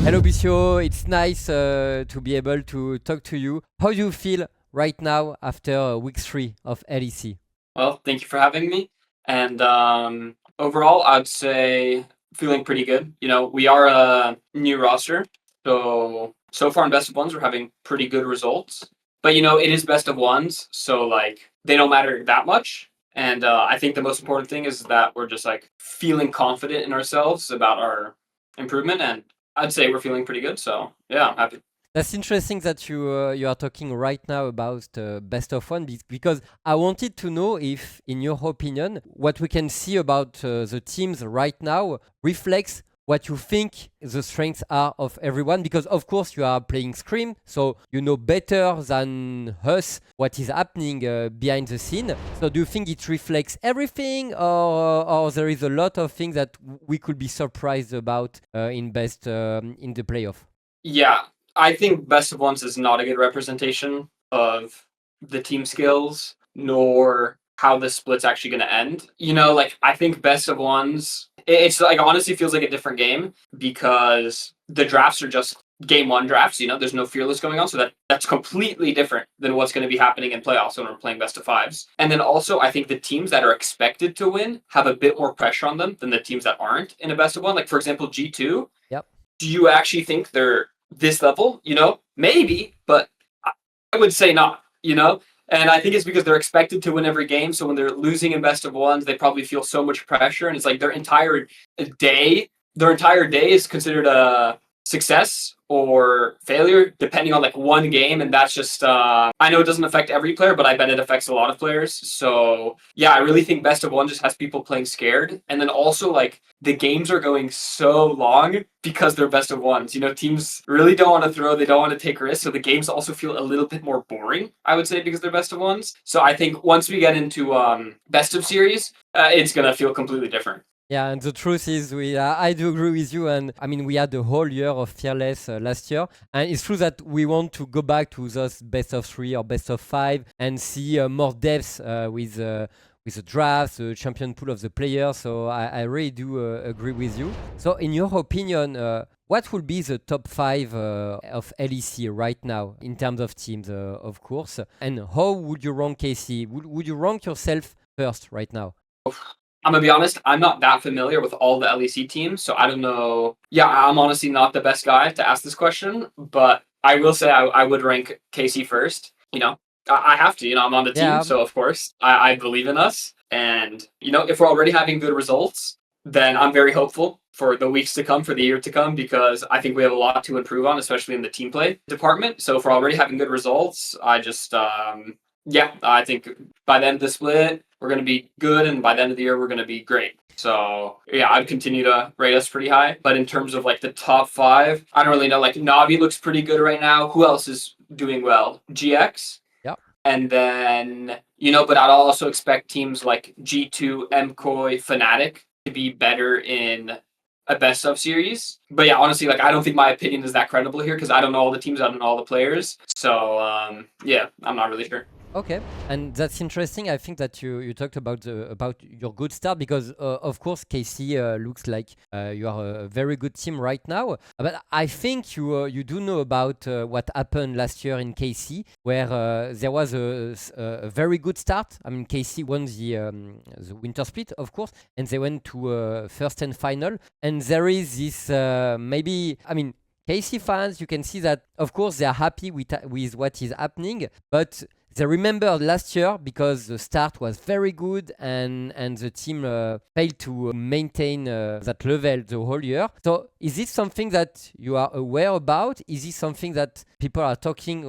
Hello, Lucio. It's nice to be able to talk to you. How do you feel right now after week 3 of LEC? Well, thank you for having me. And overall, I'd say feeling pretty good. We are a new roster, so far in best of ones, we're having pretty good results. But it is best of ones, so like they don't matter that much. And I think the most important thing is that we're just like feeling confident in ourselves about our improvement, and I'd say we're feeling pretty good. So yeah, I'm happy. That's interesting that you are talking right now about best of one because I wanted to know if, in your opinion, what we can see about the teams right now reflects what you think the strengths are of everyone. Because of course you are playing Scream, so you know better than us what is happening behind the scene. So do you think it reflects everything, or there is a lot of things that we could be surprised about in best in the playoff? Yeah, I think best of ones is not a good representation of the team skills nor how the split's actually going to end. Like I think best of ones, it's like honestly feels like a different game because the drafts are just game one drafts. There's no fearless going on, so that's completely different than what's going to be happening in playoffs when we're playing best of fives. And then also, I think the teams that are expected to win have a bit more pressure on them than the teams that aren't in a best of one. Like for example, G2, Yep. do you actually think they're this level? Maybe, but I would say not. And I think it's because they're expected to win every game. So when they're losing in best of ones, they probably feel so much pressure. And it's like day, their entire day is considered a success or failure, depending on like one game. And that's just, I know it doesn't affect every player, but I bet it affects a lot of players. So yeah, I really think best of one just has people playing scared. And then also like the games are going so long because they're best of ones. Teams really don't want to throw, they don't want to take risks. So the games also feel a little bit more boring, I would say, because they're best of ones. So I think once we get into best of series, it's going to feel completely different. Yeah, and the truth is, I do agree with you. And I mean, we had the whole year of Fearless last year, and it's true that we want to go back to those best of 3 or best of 5 and see more depth with the draft, the champion pool of the players. So I really do agree with you. So, in your opinion, what will be the top 5 of LEC right now in terms of teams, of course? And how would you rank KC? Would you rank yourself first right now? I'm gonna be honest, I'm not that familiar with all the LEC teams, so I don't know. Yeah, I'm honestly not the best guy to ask this question, but I will say I would rank KC first. I have to. I'm on the team, Yeah. so of course I believe in us. And if we're already having good results, then I'm very hopeful for the weeks to come, for the year to come, because I think we have a lot to improve on, especially in the team play department. So if we're already having good results, I just yeah, I think by the end of the split, we're going to be good, and by the end of the year, we're going to be great. So yeah, I'd continue to rate us pretty high. But in terms of like the top five, I don't really know. Like Navi looks pretty good right now. Who else is doing well? GX, Yeah. and then but I'd also expect teams like G2, MKOI, Fnatic to be better in a best of series. But yeah, honestly, like I don't think my opinion is that credible here because I don't know all the teams, I don't know all the players. So yeah, I'm not really sure. Okay, and that's interesting. I think that you talked about your good start because of course KC looks like you are a very good team right now. But I think you do know about what happened last year in KC, where there was a very good start. I mean, KC won the winter split, of course, and they went to first and final. And there is this maybe, I mean, KC fans, you can see that of course they are happy with what is happening, but they remember last year because the start was very good and the team failed to maintain that level the whole year. So is this something that you are aware about? Is this something that people are talking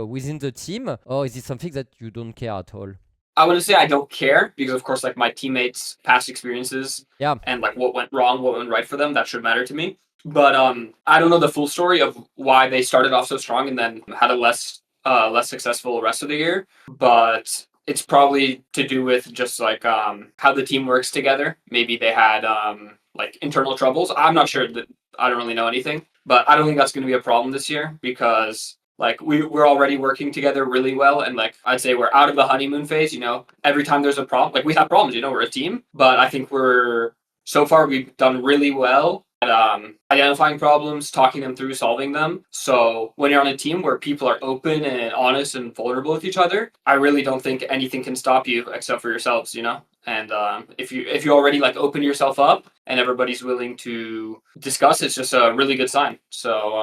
within the team, or is it something that you don't care at all? I wouldn't say I don't care because, of course, like my teammates' past experiences Yeah. and like what went wrong, what went right for them, that should matter to me. But I don't know the full story of why they started off so strong and then had a less successful rest of the year. But it's probably to do with just like how the team works together. Maybe they had like internal troubles. I'm not sure that I don't really know anything, but I don't think that's going to be a problem this year because like we're already working together really well, and like I'd say we're out of the honeymoon phase. Every time there's a problem, like we have problems. We're a team, but I think we're so far we've done really well identifying problems, talking them through, solving them. So when you're on a team where people are open and honest and vulnerable with each other, I really don't think anything can stop you except for yourselves, you know. And if you already like open yourself up and everybody's willing to discuss, it's just a really good sign. So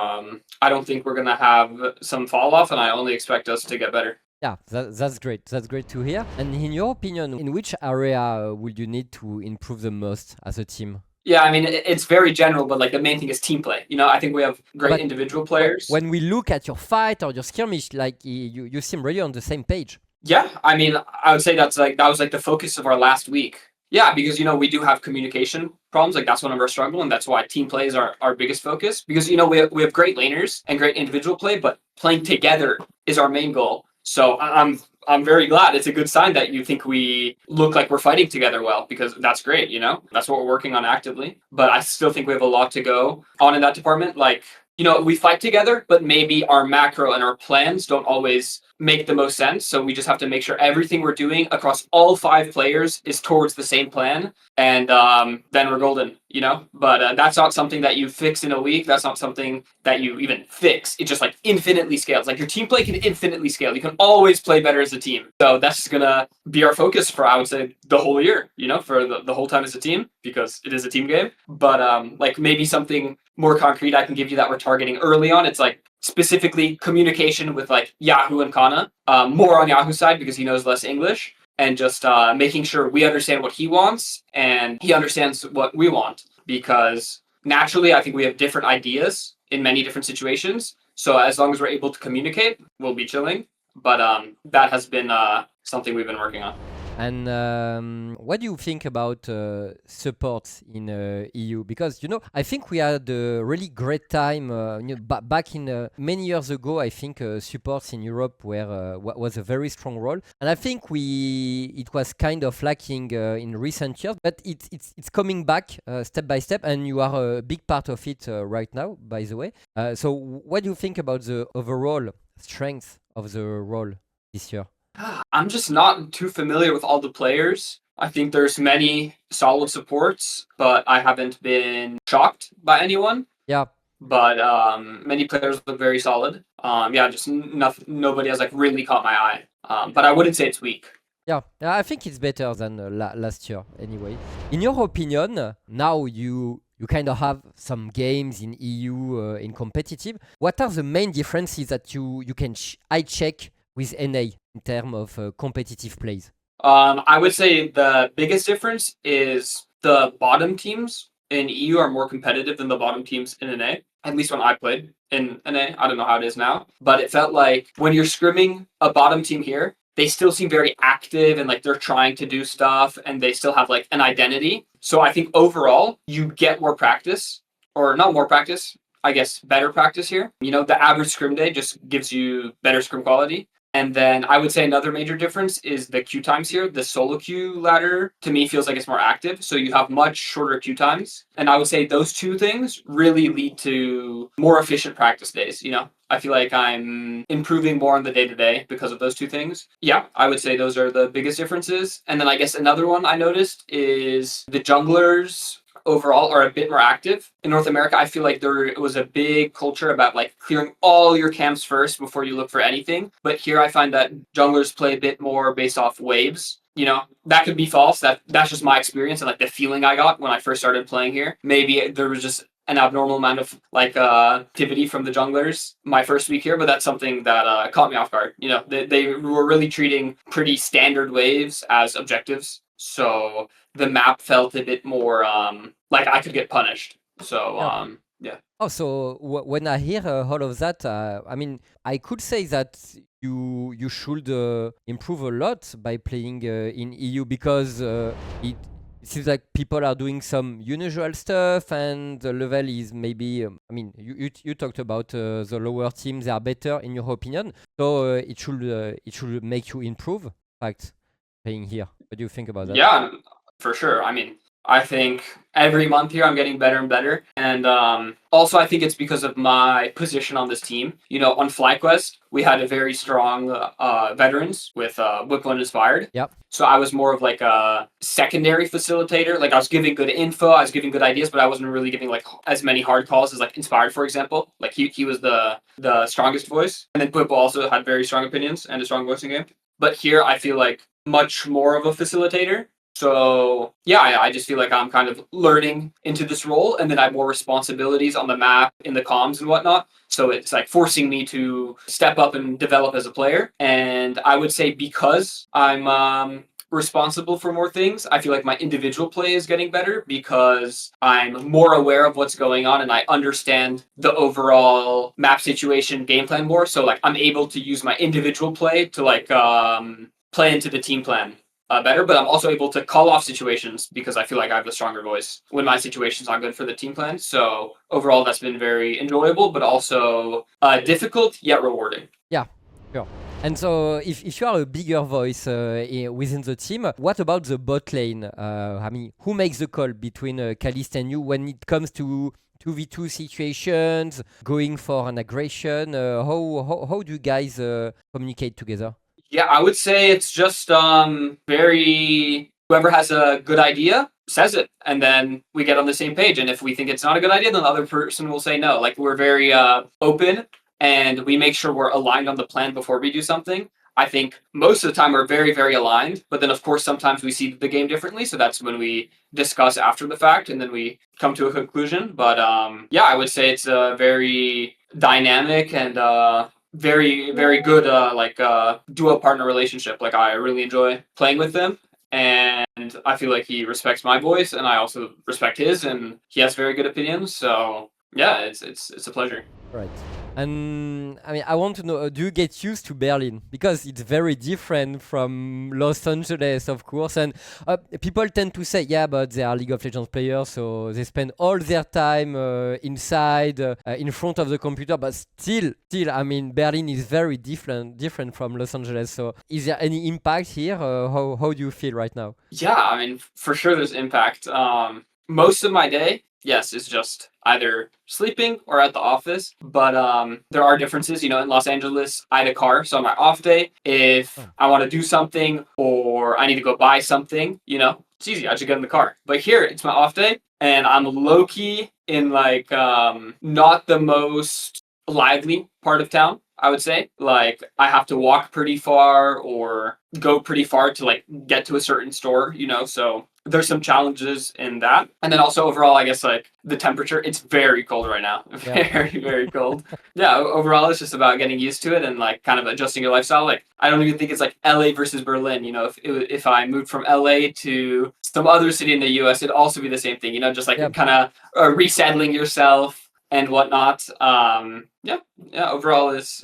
I don't think we're gonna have some fall off, and I only expect us to get better. Yeah, that's great. That's great to hear. And in your opinion, in which area would you need to improve the most as a team? Yeah, I mean, it's very general, but like the main thing is team play. You know, I think we have great But individual players. when we look at your fight or your skirmish, like you seem really on the same page. Yeah, I mean, I would say that was like the focus of our last week. Yeah, because you know we do have communication problems. Like that's one of our struggle, and that's why team play is our biggest focus. Because you know we have great laners and great individual play, but playing together is our main goal. So I'm very glad. It's a good sign that you think we look like we're fighting together well, because that's great. You know, that's what we're working on actively. But I still think we have a lot to go on in that department. Like, you know, we fight together, but maybe our macro and our plans don't always make the most sense. So we just have to make sure everything we're doing across all 5 players is towards the same plan, and then we're golden, you know. But that's not something that you fix in a week. That's not something that you even fix. It just like infinitely scales. Like your team play can infinitely scale. You can always play better as a team. So that's gonna be our focus for, I would say, the whole year, you know, for the whole time as a team, because it is a team game. But like maybe something more concrete I can give you that we're targeting early on. It's like specifically communication with like Yahoo and Kana, more on Yahoo's side because he knows less English, and just making sure we understand what he wants and he understands what we want, because naturally I think we have different ideas in many different situations. So as long as we're able to communicate, we'll be chilling. But that has been something we've been working on. And what do you think about support in EU? Because you know, I think we had a really great time. Back in many years ago, I think supports in Europe was a very strong role, and I think it was kind of lacking in recent years. But it's coming back step by step, and you are a big part of it right now. By the way, so what do you think about the overall strength of the role this year? I'm just not too familiar with all the players. I think there's many solid supports, but I haven't been shocked by anyone. Yeah. But many players look very solid. Yeah, just nobody has like really caught my eye. But I wouldn't say it's weak. Yeah, I think it's better than last year anyway. In your opinion, now you kind of have some games in EU in competitive. What are the main differences that you can eye check with NA in terms of competitive plays? I would say the biggest difference is the bottom teams in EU are more competitive than the bottom teams in NA. At least when I played in NA, I don't know how it is now, but it felt like when you're scrimming a bottom team here, they still seem very active and like they're trying to do stuff and they still have like an identity. So I think overall you get more practice, or not more practice, I guess better practice here. You know, the average scrim day just gives you better scrim quality. And then I would say another major difference is the queue times here. The solo queue ladder to me feels like it's more active. So you have much shorter queue times. And I would say those two things really lead to more efficient practice days. You know, I feel like I'm improving more on the day-to-day because of those two things. Yeah, I would say those are the biggest differences. And then I guess another one I noticed is the junglers overall are a bit more active. In North America, I feel like there was a big culture about like clearing all your camps first before you look for anything. But here I find that junglers play a bit more based off waves. You know, that could be false. That's just my experience and like the feeling I got when I first started playing here. Maybe there was just an abnormal amount of like activity from the junglers my first week here, but that's something that caught me off guard. You know, they were really treating pretty standard waves as objectives. So the map felt a bit more like I could get punished. So yeah. Oh, so when I hear all of that, I mean, I could say that you should improve a lot by playing in EU, because it seems like people are doing some unusual stuff and the level is maybe I mean, you talked about the lower teams, they are better in your opinion, so it should make you improve. In fact, playing here, what do you think about that? Yeah, for sure. I mean, I think every month here I'm getting better and better. And also, I think it's because of my position on this team. You know, on FlyQuest, we had a very strong veterans with Whipland inspired. Yep. So I was more of like a secondary facilitator. Like I was giving good info, I was giving good ideas, but I wasn't really giving like as many hard calls as like Inspired, for example. Like he was the strongest voice, and then Whipple also had very strong opinions and a strong voicing game. But here I feel like much more of a facilitator. So yeah, I just feel like I'm kind of learning into this role, and then I have more responsibilities on the map, in the comms and whatnot. So it's like forcing me to step up and develop as a player. And I would say because I'm responsible for more things, I feel like my individual play is getting better because I'm more aware of what's going on and I understand the overall map situation, game plan more. So like I'm able to use my individual play to like play into the team plan better, but I'm also able to call off situations because I feel like I have a stronger voice when my situation's not good for the team plan. So overall, that's been very enjoyable, but also difficult yet rewarding. Yeah, sure. And so, if you are a bigger voice within the team, what about the bot lane? I mean, who makes the call between Caliste and you when it comes to 2v2 situations, going for an aggression? How do you guys communicate together? Yeah, I would say it's just very whoever has a good idea says it, and then we get on the same page. And if we think it's not a good idea, then the other person will say no. Like we're very open, and we make sure we're aligned on the plan before we do something. I think most of the time we're very, very aligned, but then of course sometimes we see the game differently. So that's when we discuss after the fact, and then we come to a conclusion. But yeah, I would say it's a very dynamic and very, very good duo partner relationship. Like I really enjoy playing with them, and I feel like he respects my voice and I also respect his, and he has very good opinions. So yeah, it's a pleasure. Right. And I mean, I want to know, do you get used to Berlin? Because it's very different from Los Angeles, of course. And people tend to say, yeah, but they are League of Legends players, so they spend all their time inside, in front of the computer. But still, I mean, Berlin is very different from Los Angeles. So, is there any impact here? How do you feel right now? Yeah, I mean, for sure there's impact. Most of my day, yes, is just either sleeping or at the office. But there are differences. You know, in Los Angeles, I had a car, so on my off day, if I want to do something or I need to go buy something, you know, it's easy. I just get in the car. But here, it's my off day, and I'm low key in like not the most lively part of town. I would say like I have to walk pretty far or go pretty far to like get to a certain store, you know, so there's some challenges in that. And then also overall, I guess like the temperature, it's very cold right now. Yeah. Very, very cold. Yeah, overall it's just about getting used to it and like kind of adjusting your lifestyle. Like I don't even think it's like LA versus Berlin, you know, if I moved from LA to some other city in the US, it'd also be the same thing, you know, just like Yep. kind of resettling yourself and whatnot. Yeah. Overall, it's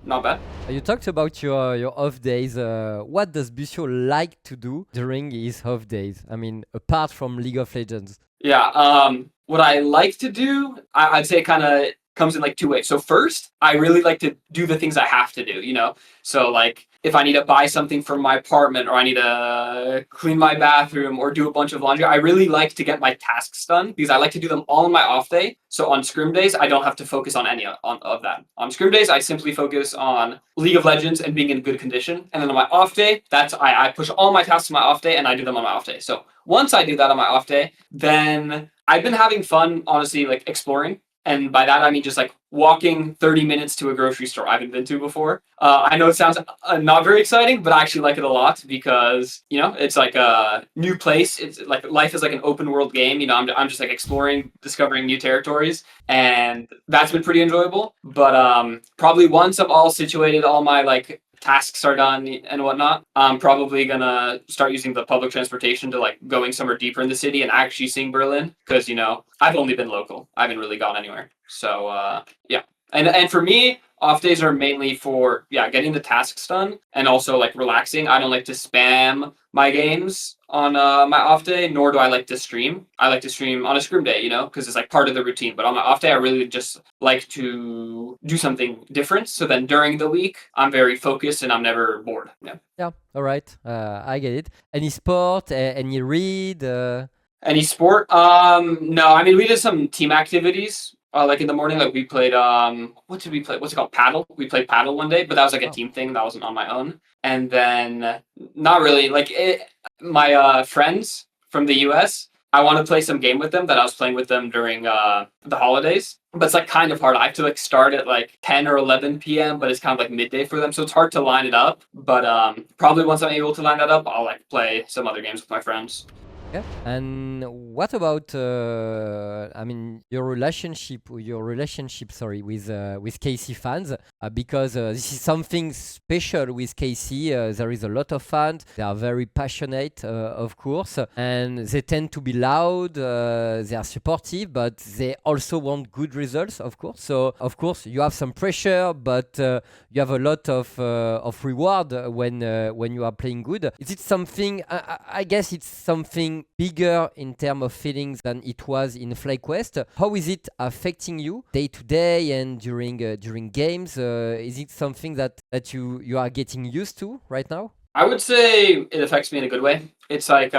not bad. You talked about your off days. What does Busio like to do during his off days? I mean, apart from League of Legends. Yeah. What I like to do, I'd say, kind of comes in like two ways. So first, I really like to do the things I have to do. You know, so like if I need to buy something for my apartment or I need to clean my bathroom or do a bunch of laundry, I really like to get my tasks done because I like to do them all on my off day. So on scrim days, I don't have to focus on any of that. On scrim days, I simply focus on League of Legends and being in good condition. And then on my off day, I push all my tasks on my off day and I do them on my off day. So once I do that on my off day, then I've been having fun, honestly, like exploring. And by that, I mean just like walking 30 minutes to a grocery store I haven't been to before. I know it sounds not very exciting, but I actually like it a lot because, you know, it's like a new place. It's like life is like an open world game. You know, I'm just like exploring, discovering new territories. And that's been pretty enjoyable. But probably once I'm all situated, all my like tasks are done and whatnot, I'm probably gonna start using the public transportation to like going somewhere deeper in the city and actually seeing Berlin because, you know, I've only been local. I haven't really gone anywhere. So yeah. And for me, off days are mainly for getting the tasks done and also like relaxing. I don't like to spam my games on my off day, nor do I like to stream. I like to stream on a scrim day, you know, because it's like part of the routine. But on my off day, I really just like to do something different. So then during the week, I'm very focused and I'm never bored. Yeah. Yeah. All right. I get it. Any sport? Any read? Any sport? No. I mean, we did some team activities. Like in the morning, like we played. What did we play? What's it called? Paddle. We played paddle one day, but that was like a Oh. team thing. That wasn't on my own. And then, not really. Like my friends from the U.S. I want to play some game with them that I was playing with them during the holidays. But it's like kind of hard. I have to like start at like 10 or 11 p.m., but it's kind of like midday for them, so it's hard to line it up. But probably once I'm able to line that up, I'll like play some other games with my friends. Yeah. And what about I mean your relationship, sorry, with KC fans? Because this is something special with KC. There is a lot of fans. They are very passionate, of course, and they tend to be loud. They are supportive, but they also want good results, of course. So of course you have some pressure, but you have a lot of reward when you are playing good. Is it something? I guess it's something bigger in terms of feelings than it was in FlyQuest. How is it affecting you day to day and during games? Is it something that you are getting used to right now? I would say it affects me in a good way. It's like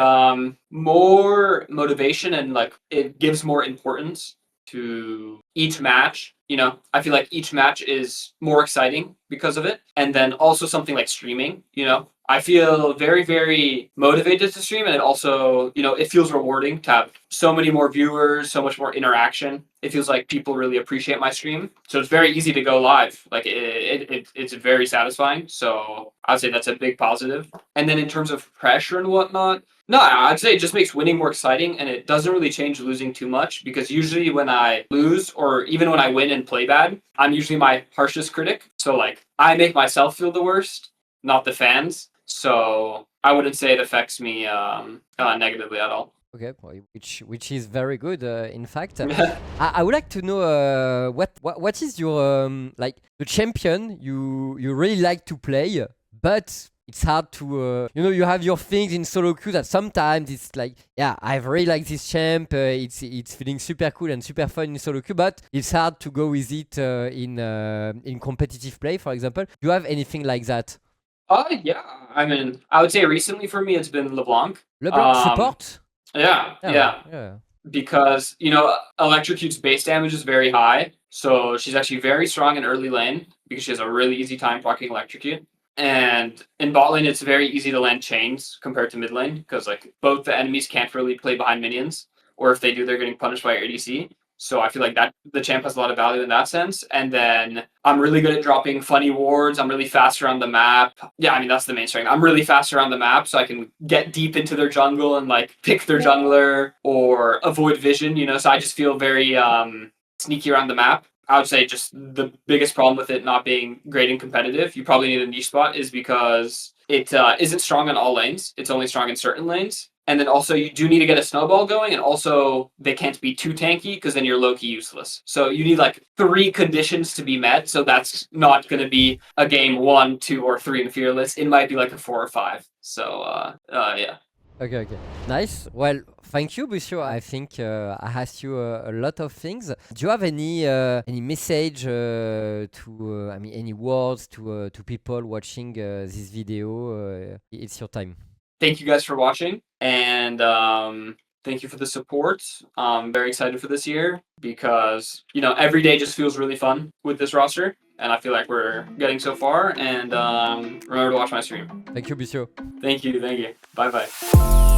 more motivation and like it gives more importance to each match. You know, I feel like each match is more exciting because of it. And then also something like streaming, you know, I feel very, very motivated to stream. And it also, you know, it feels rewarding to have so many more viewers, so much more interaction. It feels like people really appreciate my stream. So it's very easy to go live. Like it's very satisfying. So I'd say that's a big positive. And then in terms of pressure and whatnot, no, I'd say it just makes winning more exciting and it doesn't really change losing too much because usually when I lose or even when I win and play bad, I'm usually my harshest critic. So like I make myself feel the worst, not the fans. So I wouldn't say it affects me negatively at all. Okay, well, which is very good. In fact, I would like to know what is your like the champion you really like to play, but it's hard to you have your things in solo queue that sometimes it's like, yeah, I really like this champ. It's feeling super cool and super fun in solo queue, but it's hard to go with it in competitive play, for example. Do you have anything like that? Yeah. I mean, I would say recently for me it's been LeBlanc. LeBlanc Um, support? yeah, Yeah, yeah. yeah. Because you know Electrocute's base damage is very high, so she's actually very strong in early lane because she has a really easy time blocking Electrocute. And in bot lane, it's very easy to land chains compared to mid lane because like both the enemies can't really play behind minions, or if they do, they're getting punished by your ADC. So I feel like that the champ has a lot of value in that sense. And then I'm really good at dropping funny wards. I'm really fast around the map. Yeah, I mean that's the main strength. I'm really fast around the map, so I can get deep into their jungle and like pick their jungler or avoid vision. You know, so I just feel very sneaky around the map. I would say just the biggest problem with it not being great and competitive, you probably need a niche spot, is because it isn't strong in all lanes. It's only strong in certain lanes. And then also you do need to get a snowball going, and also they can't be too tanky because then you're low-key useless. So you need like 3 conditions to be met. So that's not going to be a game 1, 2, or 3 in Fearless. It might be like a 4 or 5. So yeah. Okay, okay. Nice. Well, thank you, Busio. I think I asked you a lot of things. Do you have any message I mean, any words to people watching this video? It's your time. Thank you guys for watching, and thank you for the support. I'm very excited for this year because you know every day just feels really fun with this roster, and I feel like we're getting so far. And remember to watch my stream. Thank you, Busio. Thank you. Bye bye.